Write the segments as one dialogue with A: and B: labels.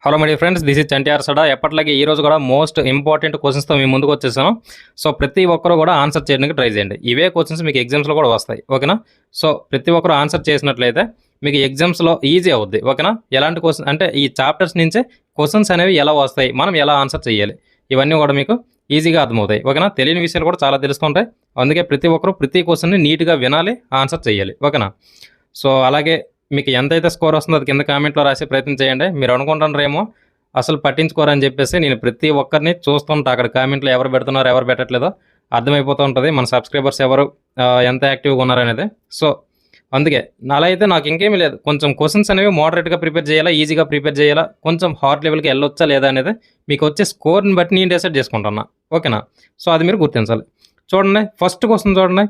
A: Hello my dear friends, this is Chanti ఆర్సడా. ఎప్పటిలాగే ఈ రోజు కూడా మోస్ట్ ఇంపార్టెంట్ క్వశ్చన్స్తో మీ ముందుకు వచ్చేసాను. సో ప్రతి ఒక్కరు కూడా ఆన్సర్ చేయడానికి ట్రై చేయండి. ఇవే క్వశ్చన్స్ మీకు ఎగ్జామ్స్లో కూడా వస్తాయి, ఓకేనా? సో ప్రతి ఒక్కరు ఆన్సర్ చేసినట్లయితే మీకు ఎగ్జామ్స్లో ఈజీ అవుద్ది, ఓకేనా? ఎలాంటి క్వశ్చన్ అంటే ఈ చాప్టర్స్ నుంచే క్వశ్చన్స్ అనేవి ఎలా వస్తాయి, మనం ఎలా ఆన్సర్ చేయాలి, ఇవన్నీ కూడా మీకు ఈజీగా అర్థమవుతాయి, ఓకేనా? తెలియని విషయాలు కూడా చాలా తెలుస్తుంటాయి. అందుకే ప్రతి ఒక్కరు ప్రతి క్వశ్చన్ని నీట్గా వినాలి, ఆన్సర్ చేయాలి, ఓకేనా? సో అలాగే మీకు ఎంతైతే స్కోర్ వస్తుందో అది కింద కామెంట్లో రాసే ప్రయత్నం చేయండి. మీరు అనుకుంటున్నారేమో అసలు పట్టించుకోరని చెప్పేసి, నేను ప్రతి ఒక్కరిని చూస్తుంటా. అక్కడ కామెంట్లో ఎవరు పెడుతున్నారో ఎవరు పెట్టట్లేదో అర్థమైపోతూ ఉంటుంది, మన సబ్స్క్రైబర్స్ ఎవరు ఎంత యాక్టివ్గా ఉన్నారనేది. సో అందుకే అలా అయితే నాకు ఇంకేమీ లేదు. కొంచెం క్వశ్చన్స్ అనేవి మోడరేట్గా ప్రిపేర్ చేయాలా, ఈజీగా ప్రిపేర్ చేయాలా, కొంచెం హార్డ్ లెవెల్కి వెళ్ళొచ్చా లేదా అనేది మీకు వచ్చే స్కోర్ని బట్టి నేను డిసైడ్ చేసుకుంటున్నా, ఓకేనా? సో అది మీరు గుర్తించాలి. చూడండి, ఫస్ట్ క్వశ్చన్ చూడండి.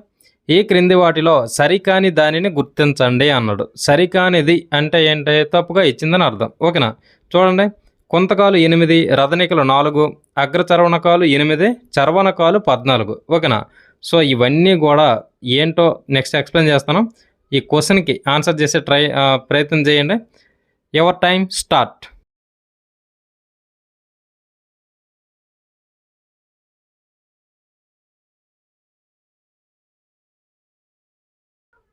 A: ఈ క్రింది వాటిలో సరికాని దానిని గుర్తించండి అన్నాడు. సరికానిది అంటే ఏంటి? తప్పుగా ఇచ్చిందని అర్థం, ఓకేనా? చూడండి, కుంతకాలు 8, రథనికలు 4, అగ్రచర్వణకాలు 8, చర్వణకాలు 14, ఓకేనా? సో ఇవన్నీ కూడా ఏంటో నెక్స్ట్ ఎక్స్ప్లెయిన్ చేస్తాను. ఈ క్వశ్చన్కి ఆన్సర్ చేసే ప్రయత్నం చేయండి. Your time start.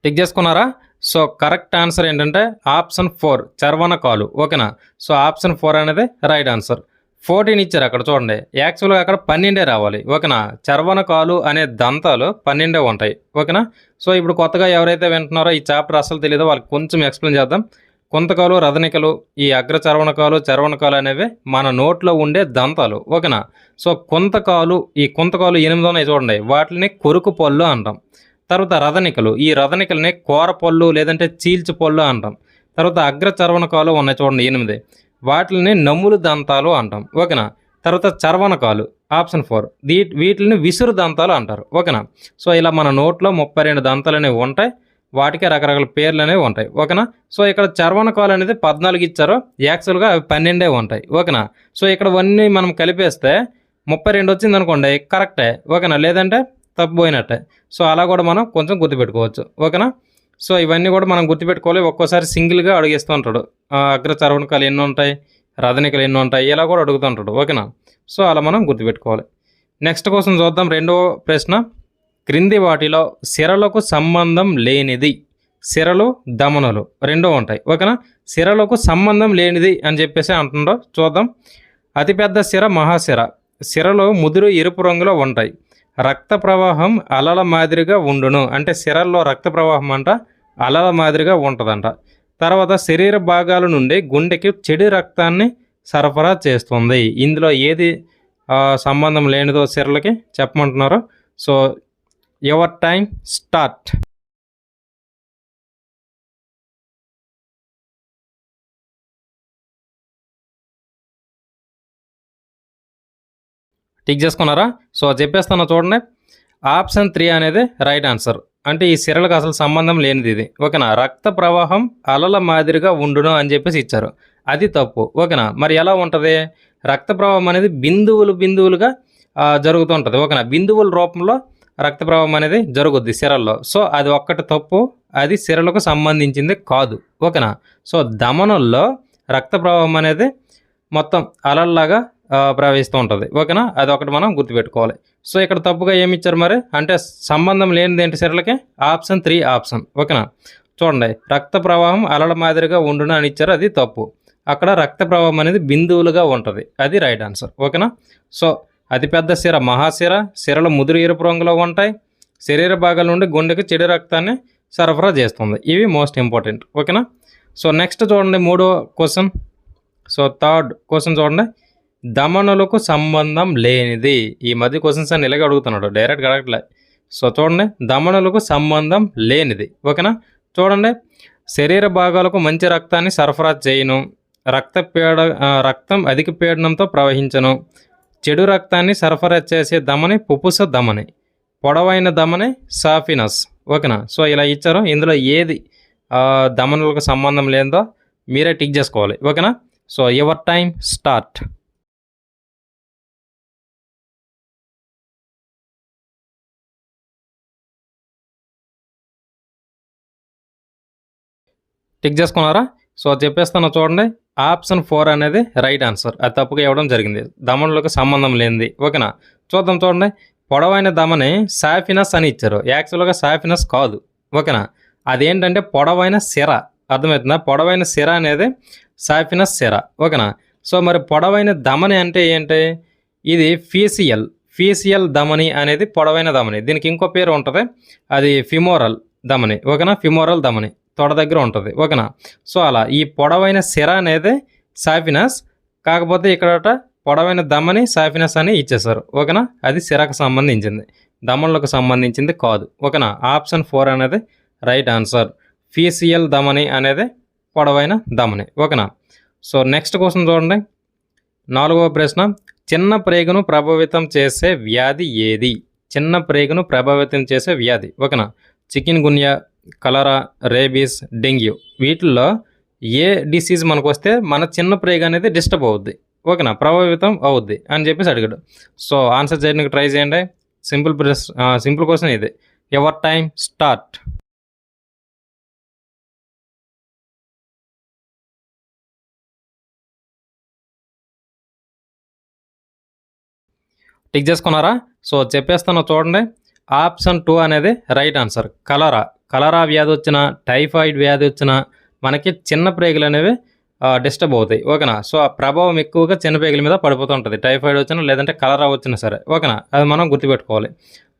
A: టిక్ చేసుకున్నారా? సో కరెక్ట్ ఆన్సర్ ఏంటంటే ఆప్షన్ 4, చర్వణకాలు, ఓకేనా? సో ఆప్షన్ 4 అనేది రైట్ ఆన్సర్. 14 ఇచ్చారు అక్కడ, చూడండి. యాక్చువల్గా అక్కడ 12 రావాలి, ఓకేనా? చర్వణకాలు అనే దంతాలు 12 ఉంటాయి, ఓకేనా? సో ఇప్పుడు కొత్తగా ఎవరైతే వింటున్నారో, ఈ చాప్టర్ అసలు తెలియదో వాళ్ళకి కొంచెం ఎక్స్ప్లెయిన్ చేద్దాం. కుంతకాలు, రథనికలు, ఈ అగ్ర చర్వణకాలు, చర్వణకాలు అనేవి మన నోట్లో ఉండే దంతాలు, ఓకేనా? సో ఈ కుంతకాలు 8 ఉన్నాయి చూడండి, వాటిని కొరుకు పళ్ళు అంటాం. తర్వాత రథనికలు, ఈ రథనికల్ని కోర పళ్ళు లేదంటే చీల్చు పళ్ళు అంటాం. తర్వాత అగ్ర చర్వణకాలు ఉన్నాయి చూడండి 8, వాటిని నమ్ములు దంతాలు అంటాం, ఓకేనా? తర్వాత చర్వణకాలు ఆప్షన్ 4, వీటిని విసురు దంతాలు అంటారు, ఓకేనా? సో ఇలా మన నోట్లో 32 దంతాలు అనేవి ఉంటాయి, వాటికే రకరకాల పేర్లు అనేవి ఉంటాయి, ఓకేనా? సో ఇక్కడ చర్వణకాలు అనేది 14 ఇచ్చారు, యాక్చువల్గా అవి 12 ఉంటాయి, ఓకేనా? సో ఇక్కడ ఇవన్నీ మనం కలిపేస్తే 32 వచ్చింది అనుకోండి, కరెక్టే, ఓకేనా? లేదంటే తప్పిపోయినట్టే. సో అలా కూడా మనం కొంచెం గుర్తుపెట్టుకోవచ్చు, ఓకేనా? సో ఇవన్నీ కూడా మనం గుర్తుపెట్టుకోవాలి. ఒక్కోసారి సింగిల్గా అడిగేస్తూ ఉంటాడు, అగ్ర చర్వణకాలు ఎన్ని ఉంటాయి, రథనికలు ఎన్ని ఉంటాయి, ఇలా కూడా అడుగుతుంటాడు, ఓకేనా? సో అలా మనం గుర్తుపెట్టుకోవాలి. నెక్స్ట్ కోసం చూద్దాం. రెండవ ప్రశ్న, క్రింది వాటిలో సిరలకు సంబంధం లేనిది. సిరలు, దమనలు రెండూ ఉంటాయి, ఓకేనా? సిరలకు సంబంధం లేనిది అని చెప్పేసి అంటుండో చూద్దాం. అతిపెద్ద సిర మహాసిర. సిరలు ముదురు ఎరుపు రంగులో ఉంటాయి. రక్త ప్రవాహం అలల మాదిరిగా ఉండును. అంటే సిరల్లో రక్త ప్రవాహం అంట అలల మాదిరిగా ఉంటుందంట. తర్వాత శరీర భాగాల నుండి గుండెకి చెడు రక్తాన్ని సరఫరా చేస్తుంది. ఇందులో ఏది సంబంధం లేనిదో సిరలకి చెప్పమంటున్నారు. So your time start. Tick చేసుకున్నారా? సో చెప్పేస్తాను చూడండి. ఆప్షన్ 3 అనేది రైట్ ఆన్సర్. అంటే ఈ సిరలకు అసలు సంబంధం లేనిది ఇది, ఓకేనా? రక్త ప్రవాహం అలల మాదిరిగా ఉండును అని చెప్పేసి ఇచ్చారు, అది తప్పు, ఓకేనా? మరి ఎలా ఉంటుంది? రక్త ప్రవాహం అనేది బిందువులుగా జరుగుతూ ఉంటుంది, ఓకేనా? బిందువుల రూపంలో రక్త ప్రవాహం అనేది జరుగుద్ది సిరల్లో. సో అది ఒక్కటి తప్పు, అది సిరలకు సంబంధించింది కాదు, ఓకేనా? సో దమనంలో రక్త ప్రవాహం అనేది మొత్తం అలల్లాగా ప్రవహిస్తూ ఉంటుంది, ఓకేనా? అది ఒకటి మనం గుర్తుపెట్టుకోవాలి. సో ఇక్కడ తప్పుగా ఏమి ఇచ్చారు మరి? అంటే సంబంధం లేనిది ఏంటి సిరలకి? ఆప్షన్ 3 ఆప్షన్, ఓకేనా? చూడండి, రక్త ప్రవాహం అలల మాదిరిగా ఉండును అని ఇచ్చారు, అది తప్పు. అక్కడ రక్త ప్రవాహం అనేది బిందువులుగా ఉంటుంది, అది రైట్ ఆన్సర్, ఓకేనా? సో అతిపెద్ద సిర మహాసిర. సిరలు ముదురు ఎరుపు రంగులో ఉంటాయి. శరీర భాగాల నుండి గుండెకి చెడు రక్తాన్ని సరఫరా చేస్తుంది. ఇవి మోస్ట్ ఇంపార్టెంట్, ఓకేనా? సో నెక్స్ట్ చూడండి, మూడో క్వశ్చన్. సో థర్డ్ క్వశ్చన్ చూడండి, దమనులకు సంబంధం లేనిది. ఈ మధ్య క్వశ్చన్స్ అని ఇలాగే అడుగుతున్నాడు, డైరెక్ట్గా అడగట్లే. సో చూడండి, దమనులకు సంబంధం లేనిది, ఓకేనా? చూడండి, శరీర భాగాలకు మంచి రక్తాన్ని సరఫరా చేయను. రక్తం అధిక పీడనంతో ప్రవహించను. చెడు రక్తాన్ని సరఫరా చేసే ధమని పుపుస ధమని. పొడవైన ధమని సాఫినస్, ఓకేనా? సో ఇలా ఇచ్చారు. ఇందులో ఏది దమనులకు సంబంధం లేదో మీరే టిక్ చేసుకోవాలి, ఓకేనా? So your time start. Tick చేసుకున్నారా? సో చెప్పేస్తాను చూడండి. ఆప్షన్ 4 అనేది రైట్ ఆన్సర్. అది తప్పుగా ఇవ్వడం జరిగింది. ధమనులకు సంబంధం లేనిది. ఓకేనా? చూద్దాం చూడండి. పొడవైన ధమని సాఫినస్ అని ఇచ్చారు. యాక్చువల్‌గా సాఫినస్ కాదు. ఓకేనా? అదేంటంటే పొడవైన సిర. అర్థమవుతుందా? పొడవైన సిర అనేది సాఫినస్ సిర. ఓకేనా? సో మరి పొడవైన ధమని అంటే ఏంటి? ఇది ఫీసియల్ ధమని అనేది పొడవైన ధమని. దీనికి ఇంకో పేరు ఉంటది. అది ఫిమోరల్ ధమని. ఓకేనా? ఫిమోరల్ ధమని తొడ దగ్గర ఉంటది. ఓకేనా? సో అలా ఈ పొడవైన సిర అనేది సాఫినస్. కాకపోతే ఇక్కడట పొడవైన ధమని సాఫినస్ అని ఇచ్చేశారు. ఓకేనా? అది సిరకు సంబంధించింది. ధమనులకు సంబంధించింది కాదు. ఓకేనా? ఆప్షన్ 4 అనేది రైట్ ఆన్సర్. ఫీసియల్ ధమని అనేది పొడవైన ధమని. ఓకేనా? సో నెక్స్ట్ క్వశ్చన్ చూడండి. 4వ ప్రశ్న. చిన్న ప్రేగును ప్రభావితం చేసే వ్యాధి ఏది? చిన్న ప్రేగును ప్రభావితం చేసే వ్యాధి. ఓకేనా? చికెన్ గున్యా, కలరా, రేబీస్, డెంగ్యూ. వీటిల్లో ఏ డిసీజ్ మనకు వస్తే మన చిన్న ప్రేగు అనేది డిస్టర్బ్ అవుద్ది. ఓకేనా? ప్రభావితం అవుద్ది అని చెప్పేసి అడిగాడు. సో ఆన్సర్ చేయడానికి ట్రై చేయండి. సింపుల్ క్వశ్చన్ ఇది. Your time start. టిక్ చేసుకున్నారా? సో చెప్పేస్తాను చూడండి. ఆప్షన్ 2 అనేది రైట్ ఆన్సర్. కలరా వ్యాధి వచ్చినా, టైఫాయిడ్ వ్యాధి వచ్చినా మనకి చిన్న ప్రేగులు అనేవి డిస్టర్బ్ అవుతాయి. ఓకేనా? సో ఆ ప్రభావం ఎక్కువగా చిన్న ప్రేగుల మీద పడిపోతూ ఉంటుంది. టైఫాయిడ్ వచ్చినా లేదంటే కలరా వచ్చినా సరే. ఓకేనా? అది మనం గుర్తుపెట్టుకోవాలి.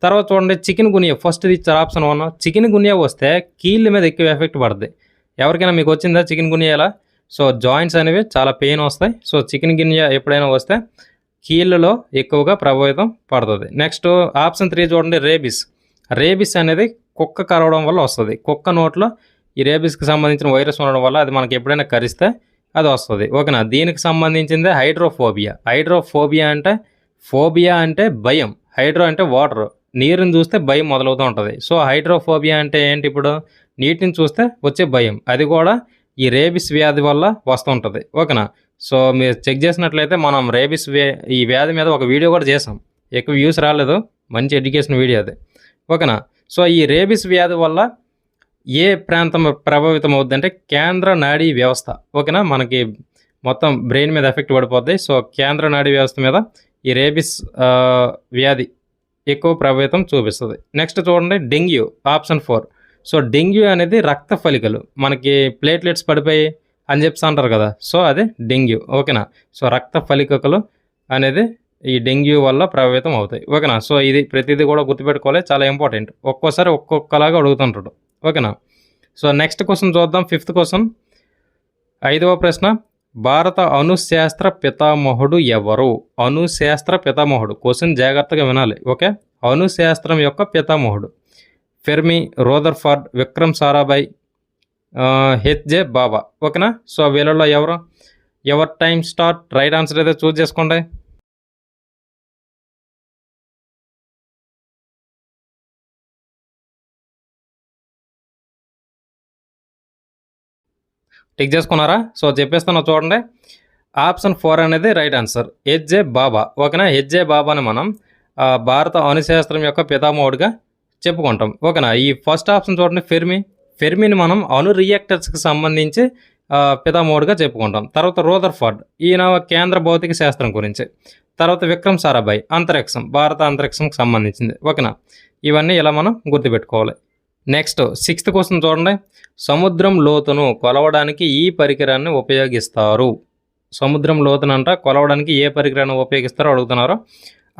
A: తర్వాత చూడండి, చికెన్ గున్యా ఫస్ట్ ఇచ్చారు ఆప్షన్ 1. చికెన్ గున్యా వస్తే కీళ్ళ మీద ఎక్కువ ఎఫెక్ట్ పడుతుంది. ఎవరికైనా మీకు వచ్చిందా చికెన్ గున్యా? ఎలా? సో జాయింట్స్ అనేవి చాలా పెయిన్ వస్తాయి. సో చికెన్ గున్యా ఎప్పుడైనా వస్తే కీళ్ళలో ఎక్కువగా ప్రభావితం పడుతుంది. నెక్స్ట్ ఆప్షన్ 3 చూడండి, రేబిస్ అనేది కుక్క కరవడం వల్ల వస్తుంది. కుక్క నోట్లో ఈ రేబిస్కి సంబంధించిన వైరస్ ఉండడం వల్ల అది మనకి ఎప్పుడైనా కరిస్తే అది వస్తుంది. ఓకేనా? దీనికి సంబంధించిందే హైడ్రోఫోబియా అంటే ఫోబియా అంటే భయం, హైడ్రో అంటే వాటర్, నీరుని చూస్తే భయం మొదలవుతూ ఉంటుంది. సో హైడ్రోఫోబియా అంటే ఏంటి? ఇప్పుడు నీటిని చూస్తే వచ్చే భయం. అది కూడా ఈ రేబిస్ వ్యాధి వల్ల వస్తుంటుంది. ఓకేనా? సో మీరు చెక్ చేసినట్లయితే మనం ఈ వ్యాధి మీద ఒక వీడియో కూడా చేసాం. ఎక్కువ వ్యూస్ రాలేదు. మంచి ఎడ్యుకేషన్ వీడియో అది. ఓకేనా? సో ఈ రేబిస్ వ్యాధి వల్ల ఏ ప్రాంతం ప్రభావితం అవుద్దంటే కేంద్ర నాడీ వ్యవస్థ. ఓకేనా? మనకి మొత్తం బ్రెయిన్ మీద ఎఫెక్ట్ పడిపోద్ది. సో కేంద్ర నాడీ వ్యవస్థ మీద ఈ రేబిస్ వ్యాధి ఎక్కువ ప్రభావితం చూపిస్తుంది. నెక్స్ట్ చూడండి, డెంగ్యూ ఆప్షన్ 4. సో డెంగ్యూ అనేది రక్త ఫలికలు, మనకి ప్లేట్లెట్స్ పడిపోయి అని చెప్పి అంటారు కదా. సో అది డెంగ్యూ. ఓకేనా? సో రక్త ఫలికలు అనేది ఈ డెంగ్యూ వల్ల ప్రభావితం అవుతాయి. ఓకేనా? సో ఇది ప్రతిదీ కూడా గుర్తుపెట్టుకోవాలి, చాలా ఇంపార్టెంట్. ఒక్కోసారి ఒక్కొక్కలాగా అడుగుతుంటాడు. ఓకేనా? సో నెక్స్ట్ క్వశ్చన్ చూద్దాం. 5th question. 5వ ప్రశ్న. భారత అణుశాస్త్ర పితామహుడు ఎవరు? అణుశాస్త్ర పితామహుడు. క్వశ్చన్ జాగ్రత్తగా వినాలి. ఓకే? అణుశాస్త్రం యొక్క పితామహుడు. Fermi, Rutherford, Vikram Sarabhai, HJ Bhabha. ఓకేనా? సో వీళ్ళలో ఎవరు? Your time start. Right answer అయితే చూస్ చేసుకోండి. టిక్ చేసుకున్నారా? సో చెప్పేస్తున్నా చూడండి. ఆప్షన్ 4 అనేది రైట్ ఆన్సర్. హెచ్జే బాబా. ఓకేనా? హెచ్జే బాబాని మనం భారత అణుశాస్త్రం యొక్క పితామహుడిగా చెప్పుకుంటాం. ఓకేనా? ఈ ఫస్ట్ ఆప్షన్ చూడండి, ఫెర్మిని మనం అణు రియాక్టర్స్కి సంబంధించి పితామహుడిగా చెప్పుకుంటాం. తర్వాత రూదర్ఫర్డ్, ఈయన కేంద్ర భౌతిక శాస్త్రం గురించి. తర్వాత విక్రమ్ సారాభాయ్, అంతరిక్షం, భారత అంతరిక్షంకి సంబంధించింది. ఓకేనా? ఇవన్నీ ఇలా మనం గుర్తుపెట్టుకోవాలి. నెక్స్ట్ 6th క్వశ్చన్ చూడండి. సముద్రం లోతును కొలవడానికి ఈ పరికరాన్ని ఉపయోగిస్తారు. సముద్రం లోతునంట కొలవడానికి ఏ పరికరాన్ని ఉపయోగిస్తారో అడుగుతున్నారు.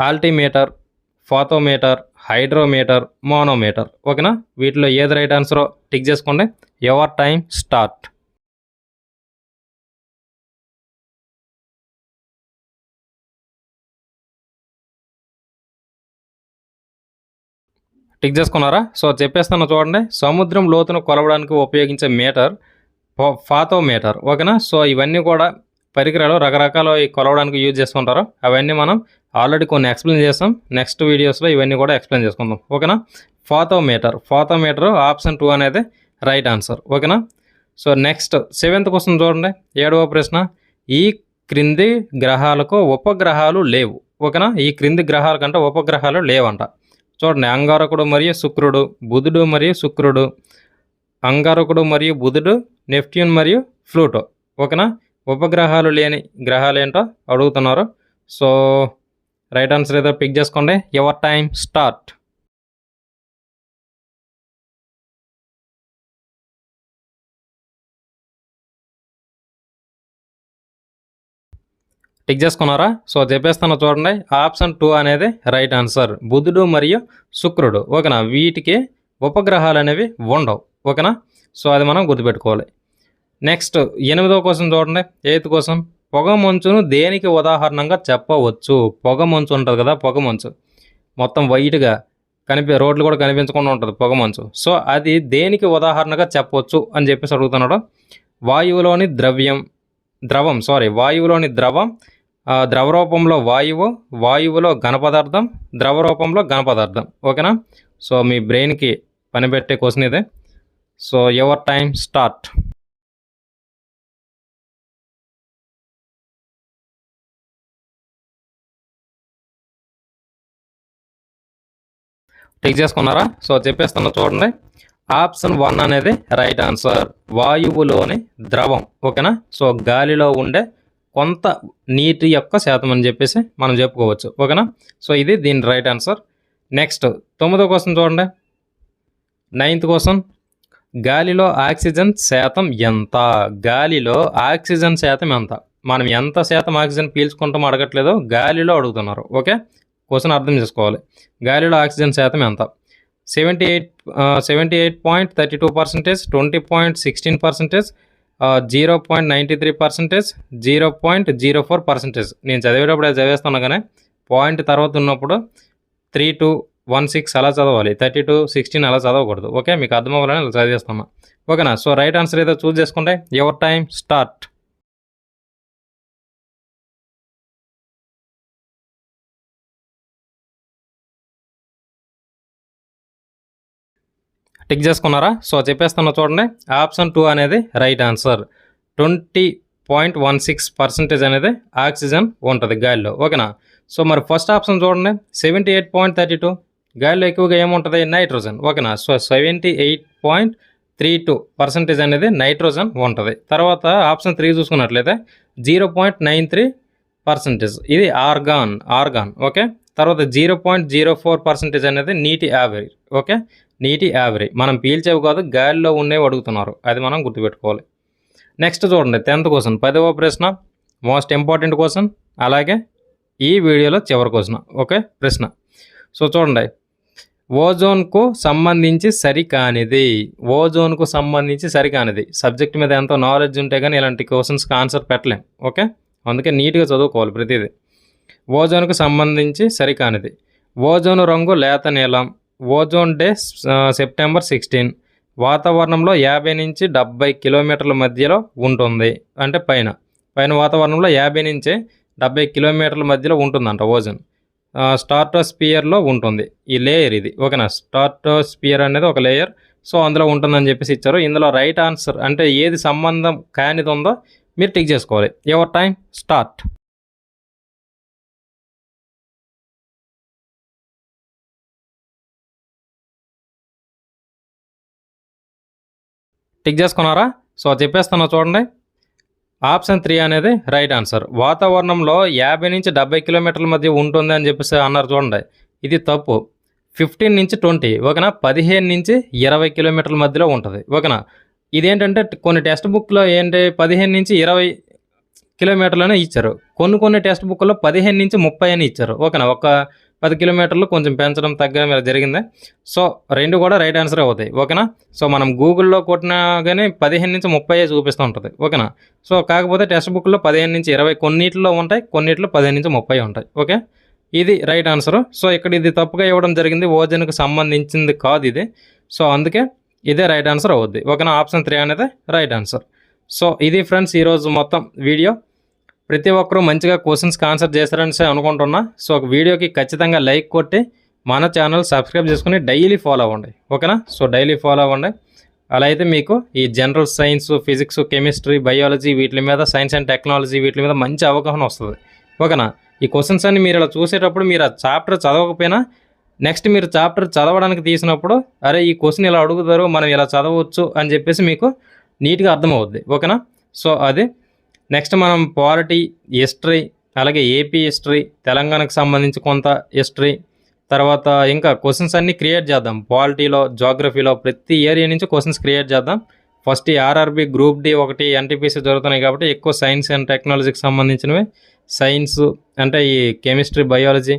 A: Altimeter, fathometer, hydrometer, manometer. ఓకేనా? వీటిలో ఏది రైట్ ఆన్సరో టిక్ చేసుకోండి. Your time start. టిక్ చేసుకున్నారా? సో చెప్పేస్తాను చూడండి. సముద్రం లోతును కొలవడానికి ఉపయోగించే మీటర్ ఫాతోమీటర్. ఓకేనా? సో ఇవన్నీ కూడా పరికరాలు రకరకాల కొలవడానికి యూజ్ చేసుకుంటారు. అవన్నీ మనం ఆల్రెడీ కొన్ని ఎక్స్ప్లెయిన్ చేస్తాం. నెక్స్ట్ వీడియోస్లో ఇవన్నీ కూడా ఎక్స్ప్లెయిన్ చేసుకుందాం. ఓకేనా? ఫాతోమీటర్ ఆప్షన్ 2 అనేది రైట్ ఆన్సర్. ఓకేనా? సో నెక్స్ట్ 7th క్వశ్చన్ చూడండి. 7వ ప్రశ్న. ఈ క్రింది గ్రహాలకు ఉపగ్రహాలు లేవు. ఓకేనా? ఈ క్రింది గ్రహాల కంటే ఉపగ్రహాలు లేవంట. చూడండి, అంగారకుడు మరియు శుక్రుడు, బుధుడు మరియు శుక్రుడు, అంగారకుడు మరియు బుధుడు, నెప్ట్యూన్ మరియు ప్లూటో. ఓకేనా, ఉపగ్రహాలు లేని గ్రహాలు ఏంటో అడుగుతున్నారు. సో రైట్ ఆన్సర్ ఏదో పిక్ చేసుకోండి. Your time start. టిక్ చేసుకున్నారా? సో చెప్పేస్తాను చూడండి. ఆప్షన్ 2 అనేది రైట్ ఆన్సర్. బుధుడు మరియు శుక్రుడు. ఓకేనా, వీటికి ఉపగ్రహాలు అనేవి ఉండవు. ఓకేనా, సో అది మనం గుర్తుపెట్టుకోవాలి. నెక్స్ట్ 8వ క్వశ్చన్ చూడండి. 8th క్వశ్చన్, పొగ మంచును దేనికి ఉదాహరణంగా చెప్పవచ్చు? పొగ మంచు ఉంటుంది కదా, పొగ మంచు మొత్తం వైట్గా రోడ్లు కూడా కనిపించకుండా ఉంటుంది పొగ మంచు. సో అది దేనికి ఉదాహరణగా చెప్పవచ్చు అని చెప్పేసి అడుగుతున్నాడు. వాయువులోని వాయువులోని ద్రవం, ద్రవ రూపంలో వాయువు, వాయువులో ఘనపదార్థం, ద్రవ రూపంలో ఘనపదార్థం. ఓకేనా, సో మీ బ్రెయిన్కి పని పెట్టే క్వశ్చన్ ఇదే. So your time start. Tick చేసుకున్నారా? సో చెప్పేస్తున్నా చూడండి. ఆప్షన్ 1 అనేది రైట్ ఆన్సర్. వాయువులోని ద్రవం. ఓకేనా, సో గాలిలో ఉండే కొంత నీటి యొక్క శాతం అని చెప్పేసి మనం చెప్పుకోవచ్చు. ఓకేనా, సో ఇది దీని రైట్ ఆన్సర్. నెక్స్ట్ 9వ క్వశ్చన్ చూడండి. 9th క్వశ్చన్, గాలిలో ఆక్సిజన్ శాతం ఎంత? గాలిలో ఆక్సిజన్ శాతం ఎంత? మనం ఎంత శాతం ఆక్సిజన్ పీల్చుకుంటామో అడగట్లేదు, గాలిలో అడుగుతున్నారు. ఓకే, క్వశ్చన్ అర్థం చేసుకోవాలి. గాలిలో ఆక్సిజన్ శాతం ఎంత? 78.32%, 20.16%, 0.93%, 0.04%. నేను చదివేటప్పుడు అది చదివేస్తాను కానీ పాయింట్ తర్వాత ఉన్నప్పుడు 3216 అలా చదవాలి, 3216 అలా చదవకూడదు. ఓకే, మీకు అర్థం అవ్వాలని అలా చదివేస్తాను. ఓకేనా, సో రైట్ ఆన్సర్ ఏదో చూస్ చేసుకుంటే యువర్ టైం స్టార్ట్. టిక్ చేసుకున్నారా? సో చెప్పేస్తున్నా చూడండి. ఆప్షన్ 2 అనేది రైట్ ఆన్సర్. 20.16% అనేది ఆక్సిజన్ ఉంటుంది గాలిలో. ఓకేనా, సో మరి ఫస్ట్ ఆప్షన్ చూడండి. 78.32, గాలిలో ఎక్కువగా ఏముంటుంది? నైట్రోజన్. ఓకేనా, సో 78.32% అనేది నైట్రోజన్ ఉంటుంది. తర్వాత ఆప్షన్ 3 చూసుకున్నట్లయితే 0.93%, ఇది ఆర్గాన్. ఓకే, తర్వాత 0.04% అనేది నీటి ఆవిరి. ఓకే, నీటి ఆవిరి మనం పీల్చేవి కాదు, గాలిలో ఉండేవి అడుగుతున్నారు, అది మనం గుర్తుపెట్టుకోవాలి. నెక్స్ట్ చూడండి 10th క్వశ్చన్, 10వ ప్రశ్న, మోస్ట్ ఇంపార్టెంట్ క్వశ్చన్, అలాగే ఈ వీడియోలో చివరి క్వశ్చన్. ఓకే, ప్రశ్న. సో చూడండి, ఓజోన్కు సంబంధించి సరికానిది. సబ్జెక్ట్ మీద ఎంతో నాలెడ్జ్ ఉంటే కానీ ఇలాంటి క్వశ్చన్స్కి ఆన్సర్ పెట్టలేం. ఓకే, అందుకే నీట్గా చదువుకోవాలి ప్రతిదీ. ఓజోన్కు సంబంధించి సరికానిది. ఓజోను రంగు లేత నీలం. Ozone day September 16. వాతావరణంలో 50 నుంచి 70 కిలోమీటర్ల మధ్యలో ఉంటుంది. అంటే పైన వాతావరణంలో 50 నుంచి 70 కిలోమీటర్ల మధ్యలో ఉంటుందంట ఓజోన్. స్ట్రాటోస్ఫియర్లో ఉంటుంది ఈ లేయర్ ఇది. ఓకేనా, స్ట్రాటోస్ఫియర్ అనేది ఒక లేయర్, సో అందులో ఉంటుందని చెప్పేసి ఇచ్చారు. ఇందులో రైట్ ఆన్సర్ అంటే ఏది సంబంధం కానిది ఉందో మీరు టిక్ చేసుకోవాలి. Your time start. టిక్ చేసుకున్నారా? సో చెప్పేస్తున్నా చూడండి. ఆప్షన్ 3 అనేది రైట్ ఆన్సర్. వాతావరణంలో 50 నుంచి 70 కిలోమీటర్ల మధ్య ఉంటుంది అని చెప్పేసి అన్నారు చూడండి, ఇది తప్పు. 15 నుంచి 20. ఓకేనా, 15 నుంచి 20 కిలోమీటర్ల మధ్యలో ఉంటుంది. ఓకేనా, ఇదేంటంటే కొన్ని టెక్స్ట్ బుక్లో ఏంటి 15 నుంచి 20 కిలోమీటర్లనే ఇచ్చారు, కొన్ని టెక్స్ట్ బుక్లో 15 నుంచి 30 అని ఇచ్చారు. ఓకేనా, ఒక 10 కిలోమీటర్లు కొంచెం పెంచడం తగ్గడం ఇలా జరిగింది. సో రెండు కూడా రైట్ ఆన్సర్ అవుతాయి. ఓకేనా, సో మనం గూగుల్లో కొట్టినా కానీ 15 నుంచి 30 చూపిస్తూ ఉంటుంది. ఓకేనా, సో కాకపోతే టెక్స్ట్ బుక్లో 15 నుంచి 20 కొన్నిటిలో ఉంటాయి, కొన్నిటిలో 15 నుంచి 30 ఉంటాయి. ఓకే, ఇది రైట్ ఆన్సర్. సో ఇక్కడ ఇది తప్పుగా ఇవ్వడం జరిగింది, ఓజన్కి సంబంధించింది కాదు ఇది. సో అందుకే ఇదే రైట్ ఆన్సర్ అవుద్ది. ఓకేనా, ఆప్షన్ 3 అనేది రైట్ ఆన్సర్. సో ఇది ఫ్రెండ్స్ ఈరోజు మొత్తం వీడియో. ప్రతి ఒక్కరూ మంచిగా క్వశ్చన్స్కి ఆన్సర్ చేస్తారని అనుకుంటున్నా. సో ఒక వీడియోకి ఖచ్చితంగా లైక్ కొట్టి మన ఛానల్ సబ్స్క్రైబ్ చేసుకుని డైలీ ఫాలో అవ్వండి. ఓకేనా, సో డైలీ ఫాలో అవ్వండి. అలా అయితే మీకు ఈ general science, physics, chemistry, biology వీటి మీద, సైన్స్ అండ్ టెక్నాలజీ వీటి మీద మంచి అవగాహన వస్తుంది. ఓకేనా, ఈ క్వశ్చన్స్ అన్ని మీరు ఇలా చూసేటప్పుడు మీరు ఆ చాప్టర్ చదవకపోయినా నెక్స్ట్ మీరు చాప్టర్ చదవడానికి తీసినప్పుడు అరే ఈ క్వశ్చన్ ఇలా అడుగుతారు, మనం ఇలా చదవచ్చు అని చెప్పేసి మీకు నీట్గా అర్థమవుద్ది. ఓకేనా? సో అది నెక్స్ట్ మనం పాలిటీ, హిస్టరీ, అలాగే ఏపీ హిస్టరీ, తెలంగాణకు సంబంధించి కొంత హిస్టరీ, తర్వాత ఇంకా క్వశ్చన్స్ అన్నీ క్రియేట్ చేద్దాం. పాలిటీలో, జాగ్రఫీలో ప్రతి ఏరియా నుంచి క్వశ్చన్స్ క్రియేట్ చేద్దాం. ఫస్ట్ ఈ ఆర్ఆర్బీ గ్రూప్ డి ఒకటి ఎన్టీపీసీ జరుగుతున్నాయి కాబట్టి ఎక్కువ సైన్స్ అండ్ టెక్నాలజీకి సంబంధించినవి, సైన్స్ అంటే ఈ కెమిస్ట్రీ, బయాలజీ,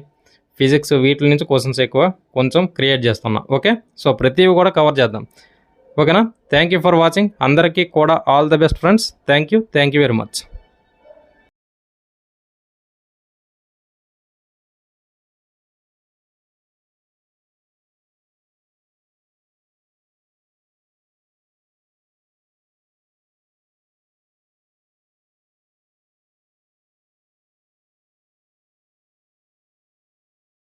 A: ఫిజిక్స్ వీటి నుంచి క్వశ్చన్స్ ఎక్కువ కొంచెం క్రియేట్ చేస్తున్నా. ఓకే, సో ప్రతివి కూడా కవర్ చేద్దాం. ఓకేనా? Thank you for watching. అందరికీ కూడా all the best friends. Thank you very much.